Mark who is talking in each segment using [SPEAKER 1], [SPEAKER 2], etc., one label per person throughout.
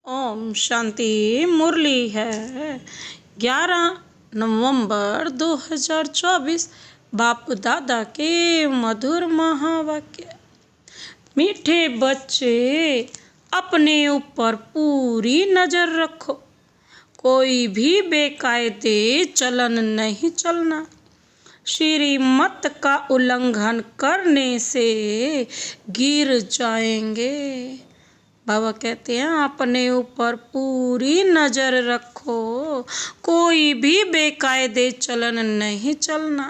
[SPEAKER 1] ओम शांति। मुरली है 11 नवंबर 2024। बाप दादा के मधुर महावाक्य। मीठे बच्चे, अपने ऊपर पूरी नजर रखो। कोई भी बेकायदे चलन नहीं चलना। श्रीमत का उल्लंघन करने से गिर जाएंगे। बाबा कहते हैं अपने ऊपर पूरी नजर रखो, कोई भी बेकायदे चलन नहीं चलना।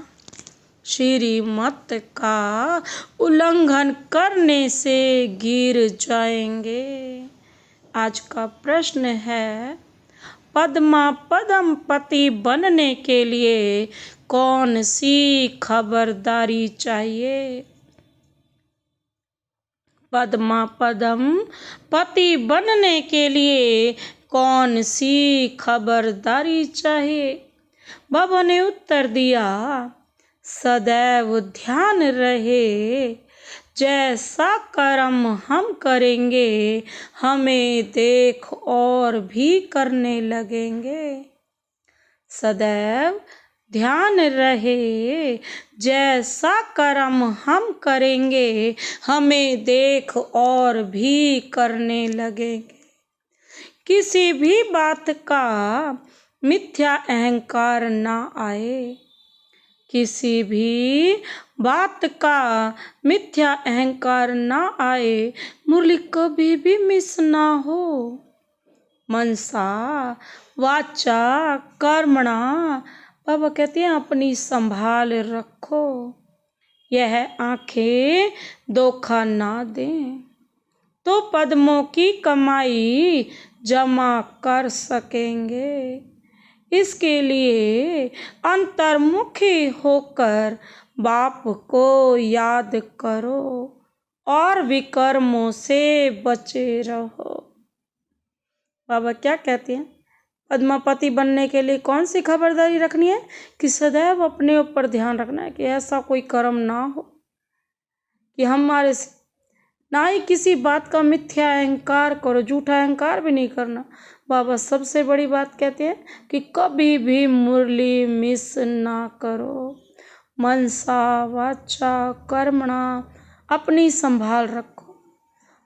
[SPEAKER 1] श्रीमत का उल्लंघन करने से गिर जाएंगे। आज का प्रश्न है, पद्मा पदम पति बनने के लिए कौन सी खबरदारी चाहिए? पद्मा पदम पति बनने के लिए कौन सी खबरदारी चाहिए? बाबा ने उत्तर दिया, सदैव ध्यान रहे, जैसा कर्म हम करेंगे हमें देख और भी करने लगेंगे। सदैव ध्यान रहे, जैसा कर्म हम करेंगे हमें देख और भी करने लगेंगे। किसी भी बात का मिथ्या अहंकार ना आए। किसी भी बात का मिथ्या अहंकार ना आए। मुरली कभी भी मिस ना हो। मनसा वाचा कर्मणा, बाबा कहते हैं अपनी संभाल रखो। यह आंखें धोखा ना दें तो पद्मों की कमाई जमा कर सकेंगे। इसके लिए अंतर्मुखी होकर बाप को याद करो और विकर्मों से बचे रहो। बाबा क्या कहते हैं? पद्मापति बनने के लिए कौन सी खबरदारी रखनी है? कि सदैव अपने ऊपर ध्यान रखना है कि ऐसा कोई कर्म ना हो कि हमारे से, ना ही किसी बात का मिथ्या अहंकार करो। झूठा अहंकार भी नहीं करना। बाबा सबसे बड़ी बात कहते हैं कि कभी भी मुरली मिस ना करो। मनसा वाचा कर्मणा, अपनी संभाल रखो।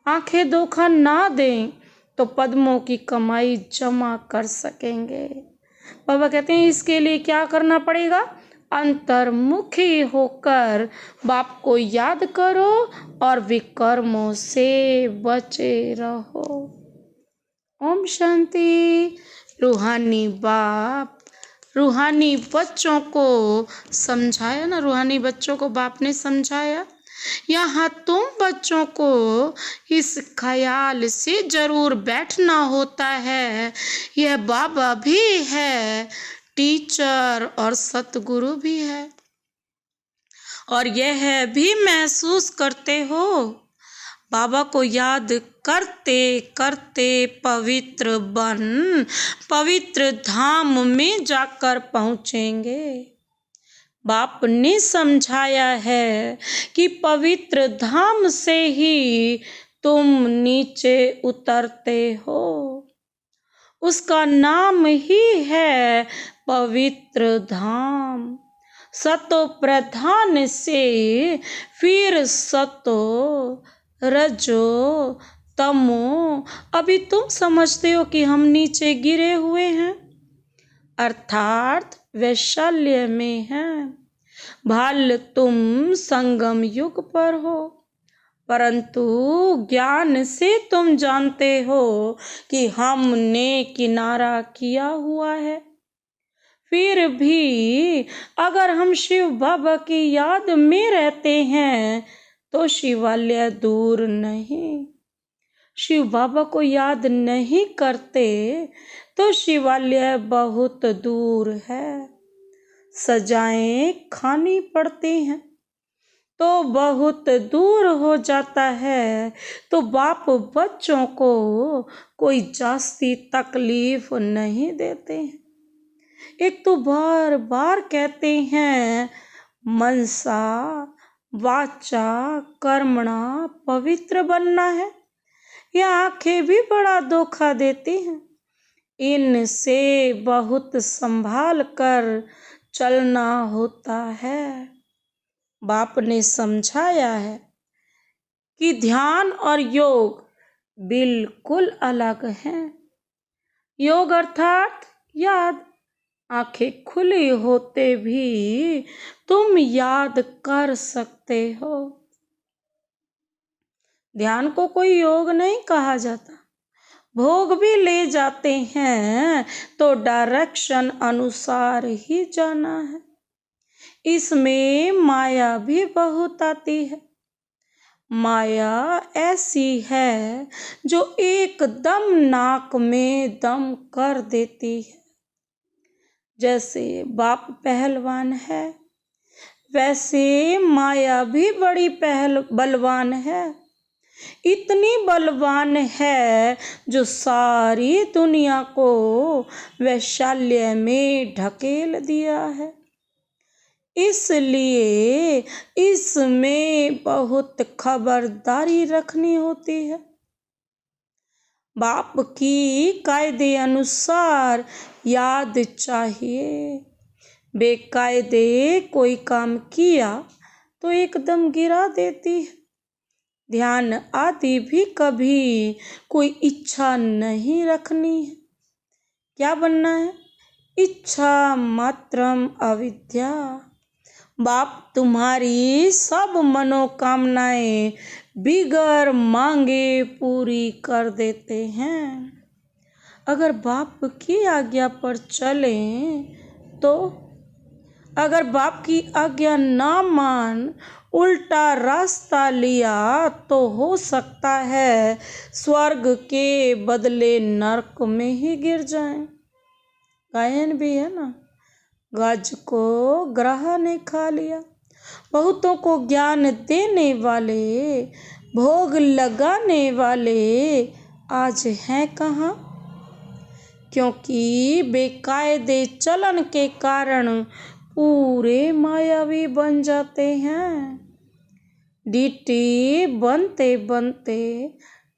[SPEAKER 1] आंखें धोखा ना दें तो पद्मों की कमाई जमा कर सकेंगे। बाबा कहते हैं इसके लिए क्या करना पड़ेगा? अंतर्मुखी होकर बाप को याद करो और विकर्मों से बचे रहो। ओम शांति। रूहानी बाप रूहानी बच्चों को समझाया ना, रूहानी बच्चों को बाप ने समझाया। यहाँ तुम बच्चों को इस ख्याल से जरूर बैठना होता है, यह बाबा भी है, टीचर और सतगुरु भी है, और यह भी महसूस करते हो बाबा को याद करते करते पवित्र बन पवित्र धाम में जाकर पहुँचेंगे। बाप ने समझाया है कि पवित्र धाम से ही तुम नीचे उतरते हो। उसका नाम ही है पवित्र धाम। सतो प्रधान से फिर सतो रजो तमो। अभी तुम समझते हो कि हम नीचे गिरे हुए हैं, अर्थात वैशाल्य में हैं। भाल तुम संगम युग पर हो, परंतु ज्ञान से तुम जानते हो कि हमने किनारा किया हुआ है। फिर भी अगर हम शिव बाबा की याद में रहते हैं तो शिवालय दूर नहीं। शिव बाबा को याद नहीं करते तो शिवालय बहुत दूर है। सजाएं खानी पड़ती हैं तो बहुत दूर हो जाता है। तो बाप बच्चों को कोई जास्ती तकलीफ नहीं देते हैं। एक तो बार बार कहते हैं मनसा वाचा कर्मणा, पवित्र बनना है। ये आंखें भी बड़ा धोखा देती हैं। इनसे बहुत संभाल कर चलना होता है। बाप ने समझाया है कि ध्यान और योग बिल्कुल अलग हैं। योग अर्थात याद। आंखें खुली होते भी तुम याद कर सकते हो। ध्यान को कोई योग नहीं कहा जाता। भोग भी ले जाते हैं तो डायरेक्शन अनुसार ही जाना है। इसमें माया भी बहुत आती है। माया ऐसी है जो एकदम नाक में दम कर देती है। जैसे बाप पहलवान है, वैसे माया भी बड़ी बलवान है। इतनी बलवान है जो सारी दुनिया को वैशाल्य में ढकेल दिया है। इसलिए इसमें बहुत खबरदारी रखनी होती है। बाप की कायदे अनुसार याद चाहिए। बेकायदे कोई काम किया तो एकदम गिरा देती है। ध्यान आदि भी कभी कोई इच्छा नहीं रखनी है। क्या बनना है? इच्छा मात्रम अविद्या। बाप तुम्हारी सब मनोकामनाएं बिगर मांगे पूरी कर देते हैं। अगर बाप की आज्ञा पर चलें तो, अगर बाप की आज्ञा ना मान उल्टा रास्ता लिया तो हो सकता है स्वर्ग के बदले नरक में ही गिर जाएं। गायन भी है ना, गज को ग्रह ने खा लिया। बहुतों को ज्ञान देने वाले, भोग लगाने वाले आज हैं कहाँ? क्योंकि बेकायदे चलन के कारण पूरे मायावी बन जाते हैं। डीटी बनते बनते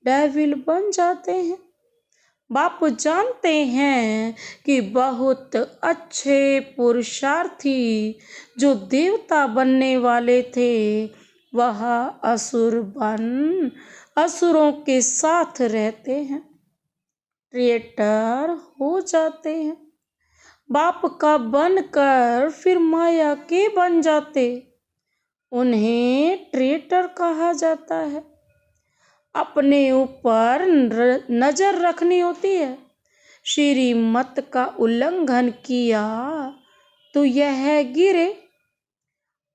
[SPEAKER 1] डेविल बन जाते हैं। बाप जानते हैं कि बहुत अच्छे पुरुषार्थी जो देवता बनने वाले थे वह असुर बन असुरों के साथ रहते हैं, ट्रेटर हो जाते हैं। बाप का बनकर फिर माया के बन जाते, उन्हें ट्रेटर कहा जाता है। अपने ऊपर नजर रखनी होती है। श्रीमत का उल्लंघन किया तो यह गिरे,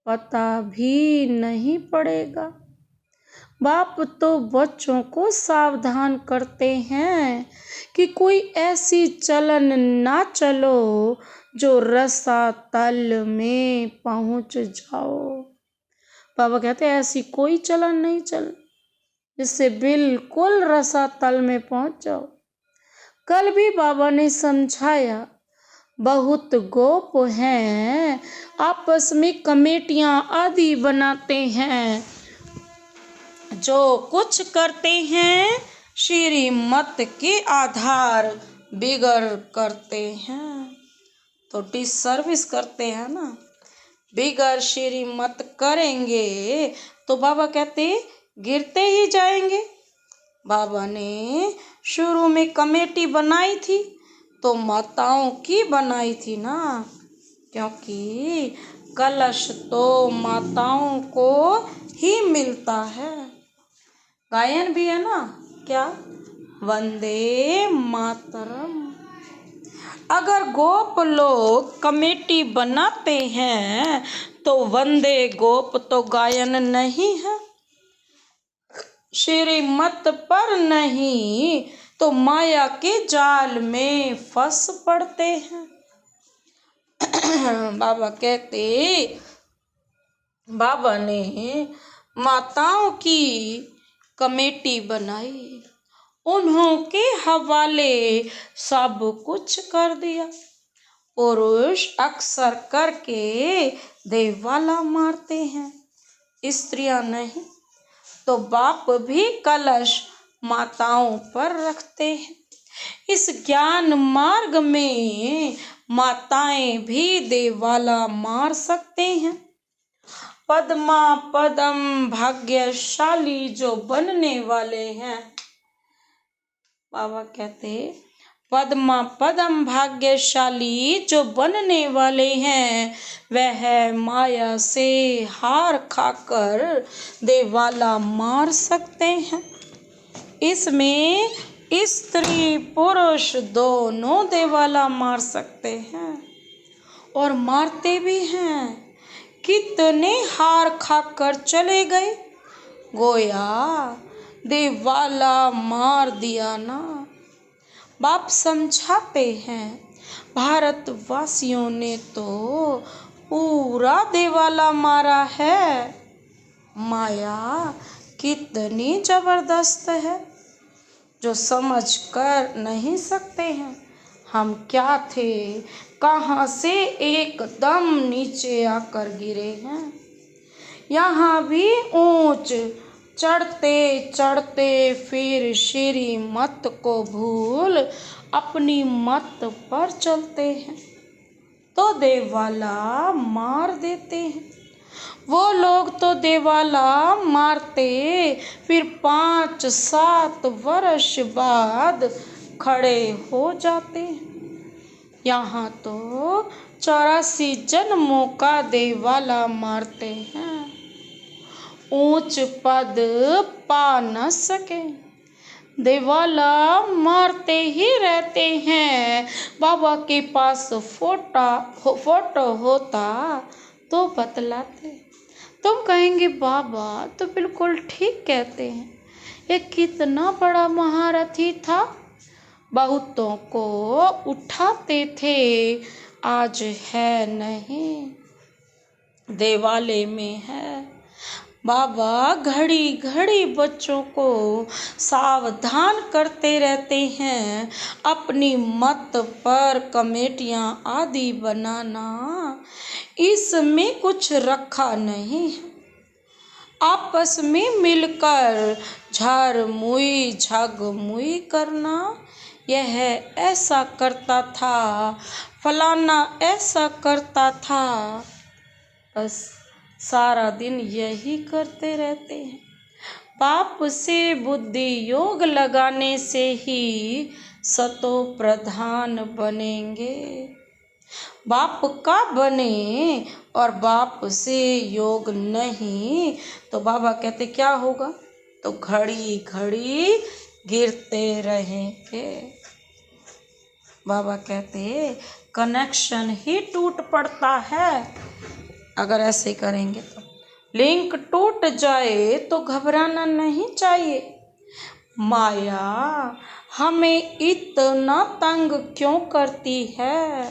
[SPEAKER 1] पता भी नहीं पड़ेगा। बाप तो बच्चों को सावधान करते हैं कि कोई ऐसी चलन ना चलो जो रसातल में पहुंच जाओ। बाबा कहते हैं ऐसी कोई चलन नहीं चल जिससे बिल्कुल रसातल में पहुंच जाओ। कल भी बाबा ने समझाया, बहुत गोप हैं, आपस में कमेटियां आदि बनाते हैं, जो कुछ करते हैं श्रीमत के आधार बिगड़ करते हैं, तो डिसर्विस करते हैं ना। बिगड़ श्रीमत करेंगे तो बाबा कहते गिरते ही जाएंगे। बाबा ने शुरू में कमेटी बनाई थी तो माताओं की बनाई थी ना, क्योंकि कलश तो माताओं को ही मिलता है। गायन भी है ना, क्या? वंदे मातरम। अगर गोप लोग कमेटी बनाते हैं तो वंदे गोप तो गायन नहीं है, श्रीमत पर नहीं तो माया के जाल में फंस पड़ते हैं। बाबा कहते, बाबा ने माताओं की कमेटी बनाई, उन्हों के हवाले सब कुछ कर दिया। पुरुष अक्सर करके देवाला मारते हैं, स्त्रियां नहीं। तो बाप भी कलश माताओं पर रखते हैं। इस ज्ञान मार्ग में माताएं भी देवाला मार सकते हैं। पद्मा पदम भाग्यशाली जो बनने वाले हैं, बाबा कहते पद्मा पदम भाग्यशाली जो बनने वाले हैं, वह माया से हार खाकर देवाला मार सकते हैं। इसमें स्त्री पुरुष दोनों देवाला मार सकते हैं और मारते भी हैं। कितने हार खाकर चले गए, गोया देवाला मार दिया ना। बाप समझाते हैं, भारतवासियों ने तो पूरा देवाला मारा है। माया कितनी जबरदस्त है जो समझ कर नहीं सकते हैं। हम क्या थे, कहाँ से एकदम नीचे आकर गिरे हैं। यहाँ भी ऊंच चढ़ते चढ़ते फिर श्री मत को भूल अपनी मत पर चलते हैं तो देवाला मार देते हैं। वो लोग तो देवाला मारते फिर 5-7 वर्ष बाद खड़े हो जाते हैं। यहाँ तो 84 जन्मों का देवाला मारते हैं, ऊंच पद पा न सके, देवाला मारते ही रहते हैं। बाबा के पास फोटो होता तो बतलाते। तुम कहेंगे बाबा तो बिल्कुल ठीक कहते हैं, ये कितना बड़ा महारथी था, बहुतों को उठाते थे, आज है नहीं, देवाले में है। बाबा घड़ी घड़ी बच्चों को सावधान करते रहते हैं। अपनी मत पर कमेटियां आदि बनाना, इसमें कुछ रखा नहीं है। आपस में मिलकर झारमुई झगमुई करना, यह ऐसा करता था, फलाना ऐसा करता था, बस सारा दिन यही करते रहते हैं। पाप से बुद्धि योग लगाने से ही सतो प्रधान बनेंगे। बाप का बने और बाप से योग नहीं तो बाबा कहते क्या होगा, तो घड़ी घड़ी गिरते रहेंगे। बाबा कहते कनेक्शन ही टूट पड़ता है अगर ऐसे करेंगे तो। लिंक टूट जाए तो घबराना नहीं चाहिए। माया हमें इतना तंग क्यों करती है?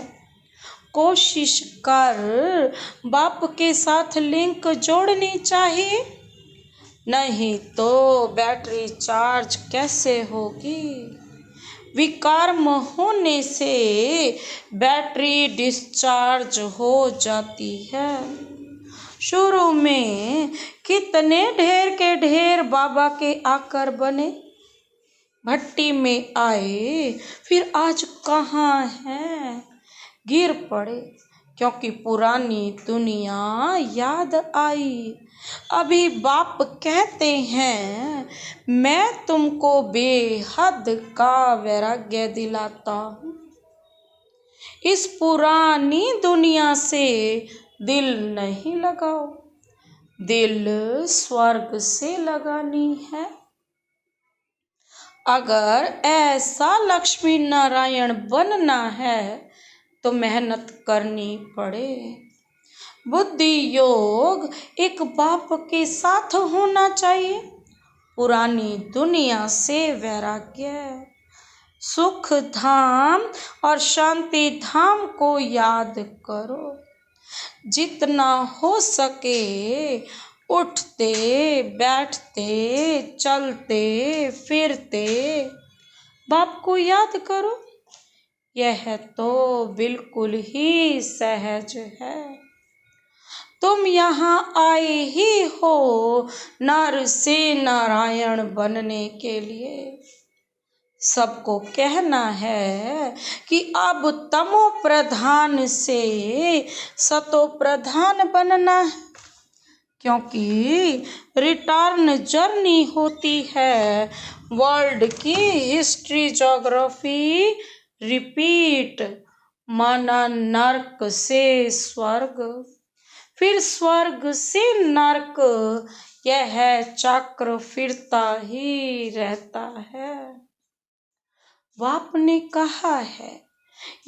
[SPEAKER 1] कोशिश कर बाप के साथ लिंक जोड़नी चाहिए, नहीं तो बैटरी चार्ज कैसे होगी। विकर्म होने से बैटरी डिस्चार्ज हो जाती है। शुरू में कितने ढेर के ढेर बाबा के आकर बने, भट्टी में आए, फिर आज कहाँ हैं, गिर पड़े क्योंकि पुरानी दुनिया याद आई। अभी बाप कहते हैं मैं तुमको बेहद का वैराग्य दिलाता हूँ। इस पुरानी दुनिया से दिल नहीं लगाओ, दिल स्वर्ग से लगानी है। अगर ऐसा लक्ष्मी नारायण बनना है तो मेहनत करनी पड़े। बुद्धि योग एक बाप के साथ होना चाहिए। पुरानी दुनिया से वैराग्य, सुख धाम और शांति धाम को याद करो। जितना हो सके उठते बैठते चलते फिरते बाप को याद करो। यह तो बिल्कुल ही सहज है। तुम यहाँ आए ही हो नर से नारायण बनने के लिए। सबको कहना है कि अब तमो प्रधान से सतो प्रधान बनना है, क्योंकि रिटर्न जर्नी होती है वर्ल्ड की हिस्ट्री ज्योग्राफी रिपीट। माना नर्क से स्वर्ग, फिर स्वर्ग से नर्क, यह चक्र फिरता ही रहता है। बाप ने कहा है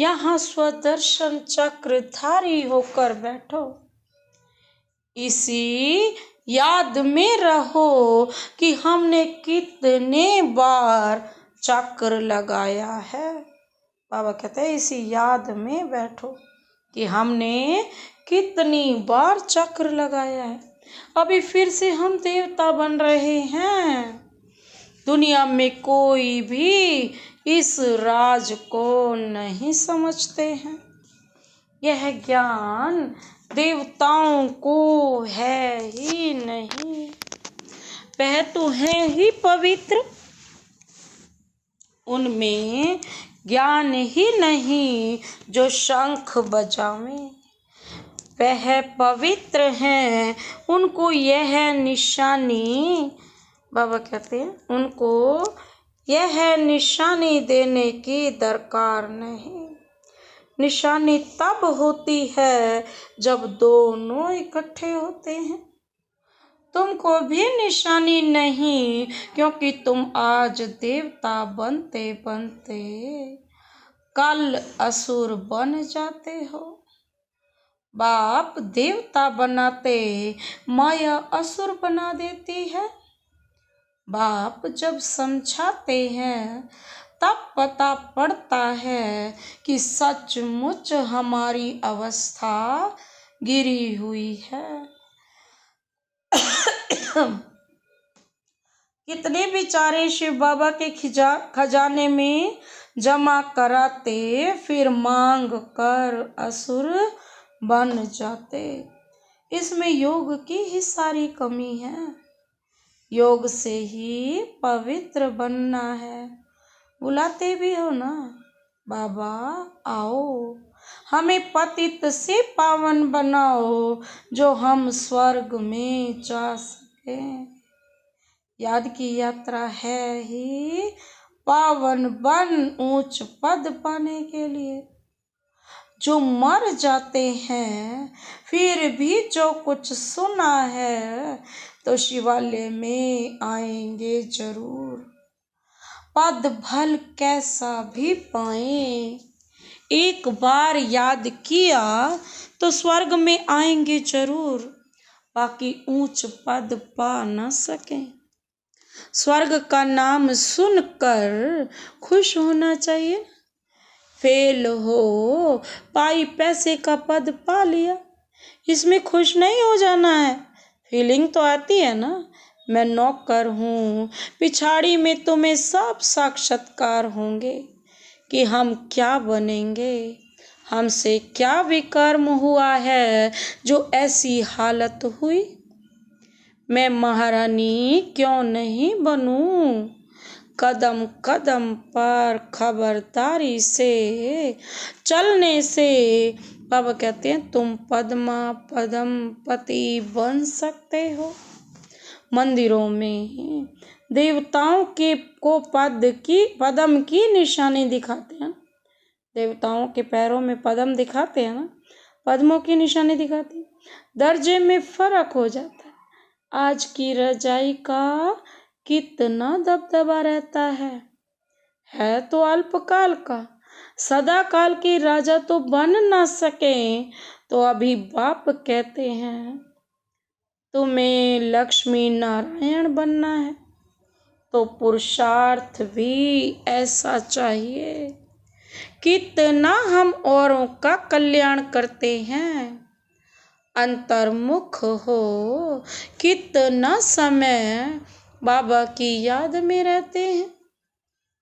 [SPEAKER 1] यहाँ स्वदर्शन चक्रधारी होकर बैठो, इसी याद में रहो कि हमने कितने बार चक्र लगाया है। बाबा कहते हैं इसी याद में बैठो कि हमने कितनी बार चक्र लगाया है। अभी फिर से हम देवता बन रहे हैं। दुनिया में कोई भी इस राज को नहीं समझते हैं। यह ज्ञान देवताओं को है ही नहीं, वह तो है ही पवित्र, उनमें ज्ञान ही नहीं जो शंख बजावें। वह पवित्र हैं, उनको यह निशानी, बाबा कहते हैं उनको यह निशानी देने की दरकार नहीं। निशानी तब होती है जब दोनों इकट्ठे होते हैं। तुमको भी निशानी नहीं, क्योंकि तुम आज देवता बनते बनते कल असुर बन जाते हो। बाप देवता बनाते माया असुर बना देती है। बाप जब समझाते हैं तब पता पड़ता है कि सचमुच हमारी अवस्था गिरी हुई है। कितने बेचारे शिव बाबा के खजाने में जमा कराते, फिर मांग कर असुर बन जाते। इसमें योग की ही सारी कमी है। योग से ही पवित्र बनना है। बुलाते भी हो ना, बाबा आओ हमें पतित से पावन बनाओ, जो हम स्वर्ग में जा सके। याद की यात्रा है ही पावन बन ऊंच पद पाने के लिए। जो मर जाते हैं फिर भी जो कुछ सुना है तो शिवालय में आएंगे जरूर। पद भल कैसा भी पाए, एक बार याद किया तो स्वर्ग में आएंगे जरूर, बाकी ऊंच पद पा न सके। स्वर्ग का नाम सुनकर खुश होना चाहिए। फेल हो पाई पैसे का पद पा लिया, इसमें खुश नहीं हो जाना है। फीलिंग तो आती है ना, मैं नौकर हूँ, पिछाड़ी में तुम्हें सब साक्षात्कार होंगे कि हम क्या बनेंगे, हमसे क्या विकर्म हुआ है जो ऐसी हालत हुई। मैं महारानी क्यों नहीं बनूं, कदम कदम पर खबरदारी से चलने से। बाबा कहते हैं तुम पद्मा पदम पति बन सकते हो। मंदिरों में देवताओं के को पदम की निशानी दिखाते हैं। देवताओं के पैरों में पदम दिखाते हैं ना, पद्मों की निशानी दिखाती है। दर्जे में फर्क हो जाता है। आज की रजाई का कितना दबदबा रहता है तो अल्पकाल का। सदा काल के राजा तो बन ना सके, तो अभी बाप कहते हैं तुम्हें लक्ष्मी नारायण बनना है, तो पुरुषार्थ भी ऐसा चाहिए। कितना हम औरों का कल्याण करते हैं, अंतर्मुख हो कितना समय बाबा की याद में रहते हैं।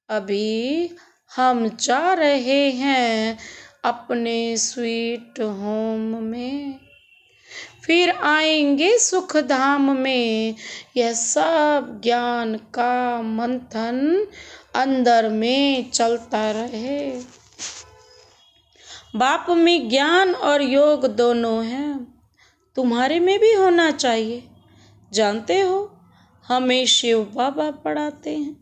[SPEAKER 1] अभी हम जा रहे हैं अपने स्वीट होम में। फिर आएंगे सुख धाम में। यह सब ज्ञान का मंथन अंदर में चलता रहे। बाप में ज्ञान और योग दोनों हैं, तुम्हारे में भी होना चाहिए। जानते हो, हमें शिव बाबा पढ़ाते हैं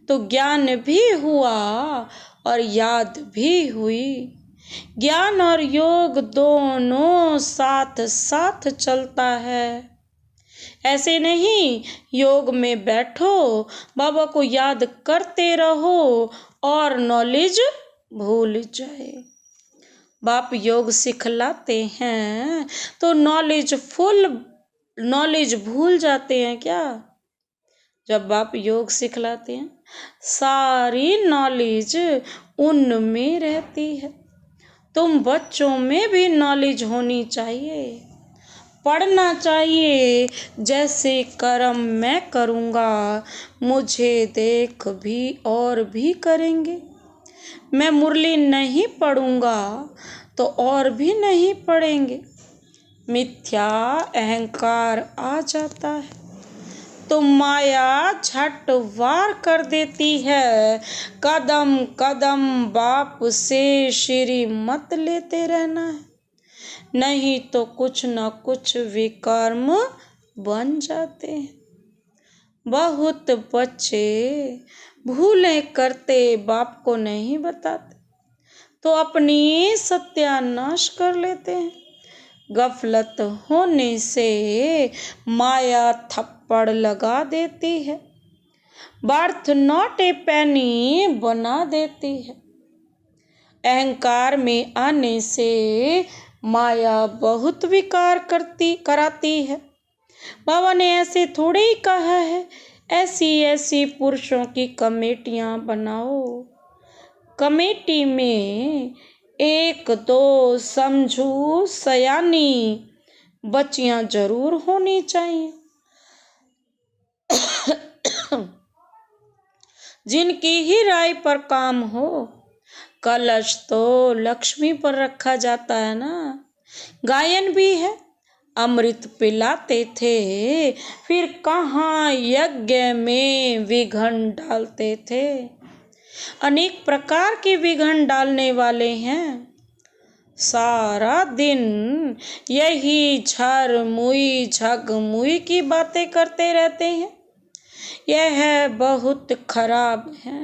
[SPEAKER 1] तो ज्ञान भी हुआ और याद भी हुई। ज्ञान और योग दोनों साथ साथ चलता है। ऐसे नहीं योग में बैठो, बाबा को याद करते रहो और नॉलेज भूल जाए। बाप योग सिखलाते हैं तो नॉलेज भूल जाते हैं क्या? जब बाप योग सिखलाते हैं सारी नॉलेज उनमें रहती है। तुम बच्चों में भी नॉलेज होनी चाहिए, पढ़ना चाहिए। जैसे कर्म मैं करूँगा मुझे देख भी और भी करेंगे। मैं मुरली नहीं पढ़ूँगा तो और भी नहीं पढ़ेंगे। मिथ्या अहंकार आ जाता है तो माया झट वार कर देती है। कदम कदम बाप से श्रीमत लेते रहना है, नहीं तो कुछ न कुछ विकर्म बन जाते हैं। बहुत बच्चे भूलें करते बाप को नहीं बताते तो अपनी सत्यानाश कर लेते हैं। गफलत होने से माया थप्पड़ लगा देती है, वर्थ नॉट ए पेनी बना देती है। अहंकार में आने से माया बहुत विकार कराती है। बाबा ने ऐसे थोड़े ही कहा है, ऐसी पुरुषों की कमेटियां बनाओ। कमेटी में 1-2 समझू सयानी बच्चियां जरूर होनी चाहिए जिनकी ही राय पर काम हो। कलश तो लक्ष्मी पर रखा जाता है ना। गायन भी है, अमृत पिलाते थे फिर कहाँ यज्ञ में विघन डालते थे। अनेक प्रकार के विघन डालने वाले हैं। सारा दिन यही झर मुई झग मुई की बातें करते रहते हैं। यह बहुत खराब है।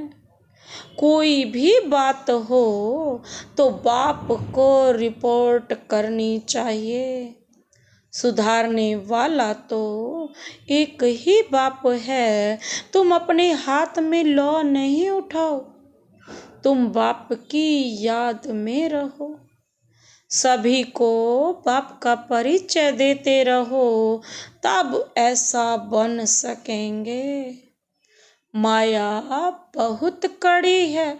[SPEAKER 1] कोई भी बात हो तो बाप को रिपोर्ट करनी चाहिए। सुधारने वाला तो एक ही बाप है। तुम अपने हाथ में लौ नहीं उठाओ, तुम बाप की याद में रहो। सभी को बाप का परिचय देते रहो, तब ऐसा बन सकेंगे। माया बहुत कड़ी है,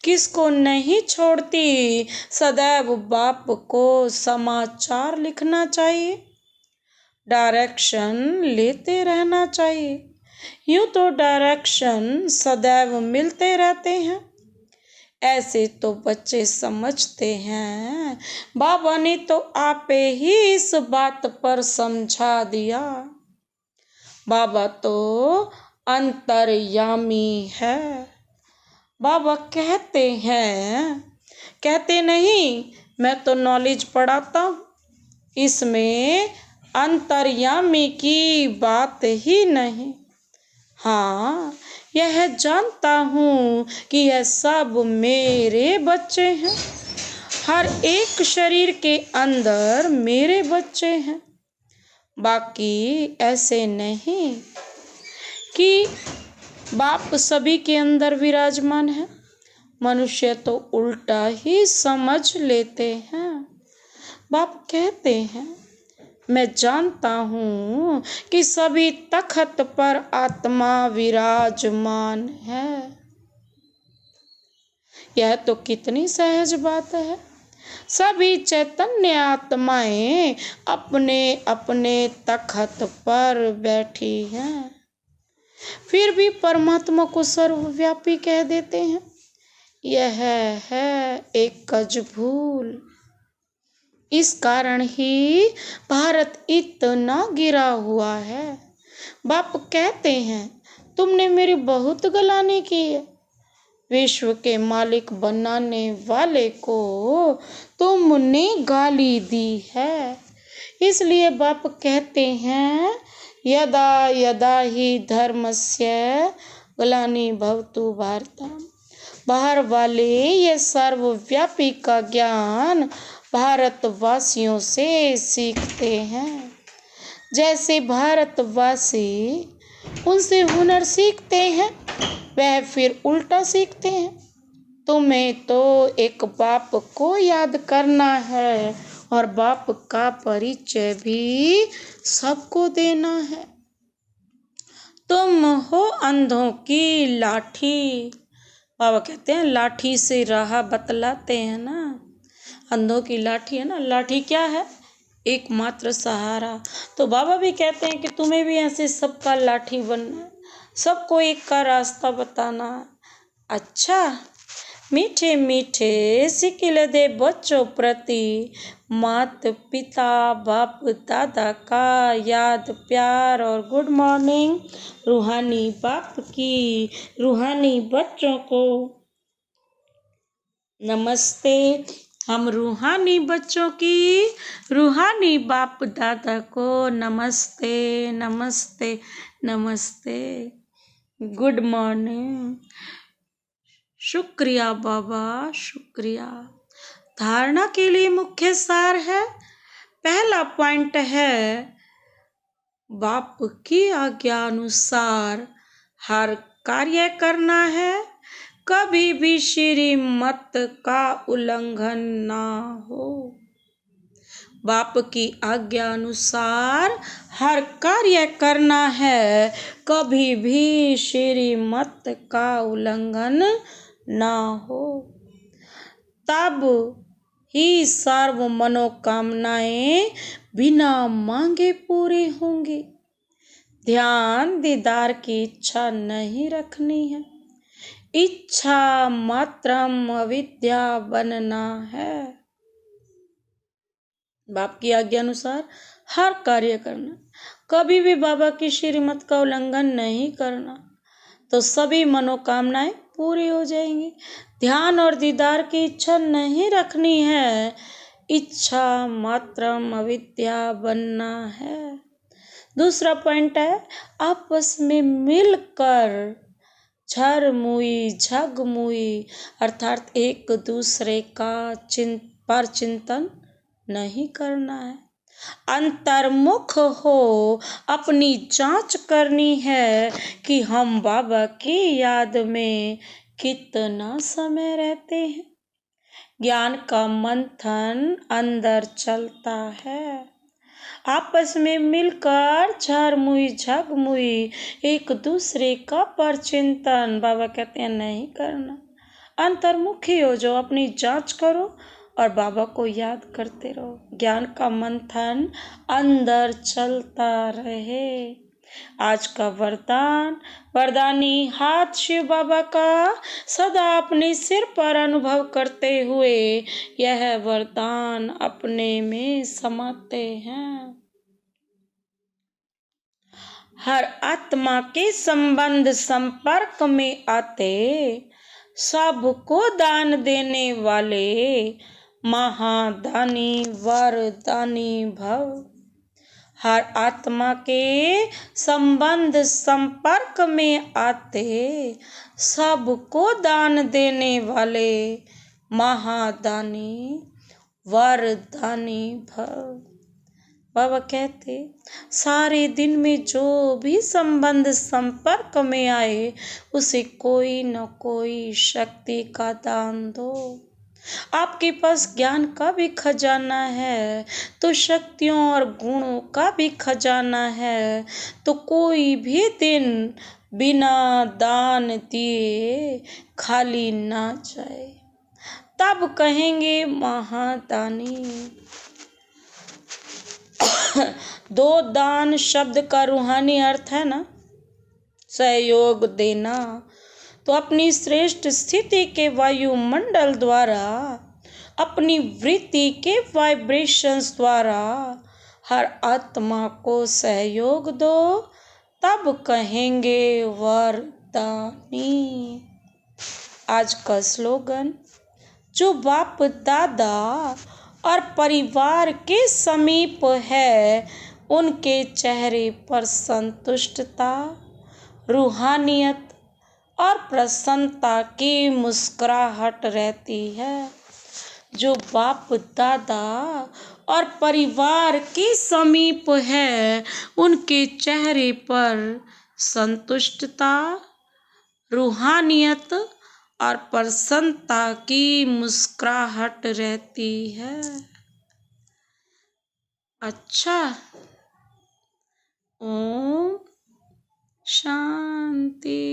[SPEAKER 1] किसको नहीं छोड़ती। सदैव बाप को समाचार लिखना चाहिए, डायरेक्शन लेते रहना चाहिए। यूं तो डायरेक्शन सदैव मिलते रहते हैं। ऐसे तो बच्चे समझते हैं बाबा ने तो आपे ही इस बात पर समझा दिया। बाबा तो अंतर्यामी है। बाबा कहते नहीं मैं तो नॉलेज पढ़ाता हूँ, इसमें अंतर्यामी की बात ही नहीं। हाँ, यह जानता हूँ कि यह सब मेरे बच्चे हैं। हर एक शरीर के अंदर मेरे बच्चे हैं। बाकी ऐसे नहीं कि बाप सभी के अंदर विराजमान है। मनुष्य तो उल्टा ही समझ लेते हैं। बाप कहते हैं मैं जानता हूँ कि सभी तख्त पर आत्मा विराजमान है। यह तो कितनी सहज बात है। सभी चैतन्य आत्माएं अपने अपने तख्त पर बैठी हैं, फिर भी परमात्मा को सर्वव्यापी कह देते हैं। यह है एक गज भूल। इस कारण ही भारत इतना गिरा हुआ है। बाप कहते हैं, तुमने मेरी बहुत गलानी की है। विश्व के मालिक बनाने वाले को तुमने गाली दी है। इसलिए बाप कहते हैं, यदा यदा ही धर्मस्य ग्लानि भवतु भारतम। बाहर वाले ये सर्वव्यापी का ज्ञान भारतवासियों से सीखते हैं। जैसे भारतवासी उनसे हुनर सीखते हैं, वह फिर उल्टा सीखते हैं। तुम्हें तो एक बाप को याद करना है और बाप का परिचय भी सबको देना है। तुम हो अंधों की लाठी। बाबा कहते हैं, लाठी से राह बतलाते हैं ना। अंधों की लाठी है ना, लाठी क्या है? एकमात्र सहारा। तो बाबा भी कहते हैं कि तुम्हें भी ऐसे सबका लाठी बनना है, सबको एक का रास्ता बताना है। अच्छा, मीठे मीठे सिकिल दे बच्चों प्रति माता पिता बाप दादा का याद प्यार और गुड मॉर्निंग। रूहानी बाप की रूहानी बच्चों को नमस्ते। हम रूहानी बच्चों की रूहानी बाप दादा को नमस्ते नमस्ते नमस्ते, गुड मॉर्निंग। शुक्रिया बाबा, शुक्रिया। धारणा के लिए मुख्य सार है, पहला पॉइंट है, बाप की आज्ञा अनुसार हर कार्य करना है, कभी भी श्रीमत का उल्लंघन ना हो। बाप की आज्ञा अनुसार हर कार्य करना है, कभी भी श्रीमत का उल्लंघन ना हो। तब ही सर्व मनोकामनाएं बिना मांगे पूरी होंगी। ध्यान दीदार की इच्छा नहीं रखनी है, इच्छा मात्रम अविद्या बनना है। बाप की आज्ञा अनुसार हर कार्य करना, कभी भी बाबा की श्रीमत का उल्लंघन नहीं करना, तो सभी मनोकामनाएं पूरी हो जाएंगी। ध्यान और दीदार की इच्छा नहीं रखनी है, इच्छा मात्रम अविद्या बनना है। दूसरा पॉइंट है, आपस में मिलकर झरमुई झगमुई अर्थात एक दूसरे का पर चिंतन नहीं करना है। अंतर्मुख हो अपनी जांच करनी है कि हम बाबा की याद में कितना समय रहते हैं। ज्ञान का मंथन अंदर चलता है। आपस में मिलकर झरमुई झगमुई एक दूसरे का परचिंतन बाबा कहते हैं नहीं करना। अंतर्मुखी हो जो, अपनी जांच करो और बाबा को याद करते रहो। ज्ञान का मंथन अंदर चलता रहे। आज का वरदान, वरदानी हाथ शिव बाबा का सदा अपने सिर पर अनुभव करते हुए यह वरदान अपने में समाते हैं। हर आत्मा के संबंध संपर्क में आते सबको दान देने वाले महादानी वरदानी भव। हर आत्मा के संबंध संपर्क में आते सबको दान देने वाले महादानी वरदानी भव। बाबा कहते, सारे दिन में जो भी संबंध संपर्क में आए उसे कोई न कोई शक्ति का दान दो। आपके पास ज्ञान का भी खजाना है तो शक्तियों और गुणों का भी खजाना है, तो कोई भी दिन बिना दान दिए खाली ना जाए। तब कहेंगे महादानी। दो दान शब्द का रूहानी अर्थ है ना सहयोग देना। तो अपनी श्रेष्ठ स्थिति के वायुमंडल द्वारा अपनी वृत्ति के वाइब्रेशंस द्वारा हर आत्मा को सहयोग दो, तब कहेंगे वरदानी। आज का स्लोगन, जो बाप दादा और परिवार के समीप है, उनके चेहरे पर संतुष्टता, रूहानियत और प्रसन्नता की मुस्कुराहट रहती है। जो बाप दादा और परिवार के समीप है, उनके चेहरे पर संतुष्टता, रूहानियत और प्रसन्नता की मुस्कुराहट रहती है। अच्छा, ओम शांति।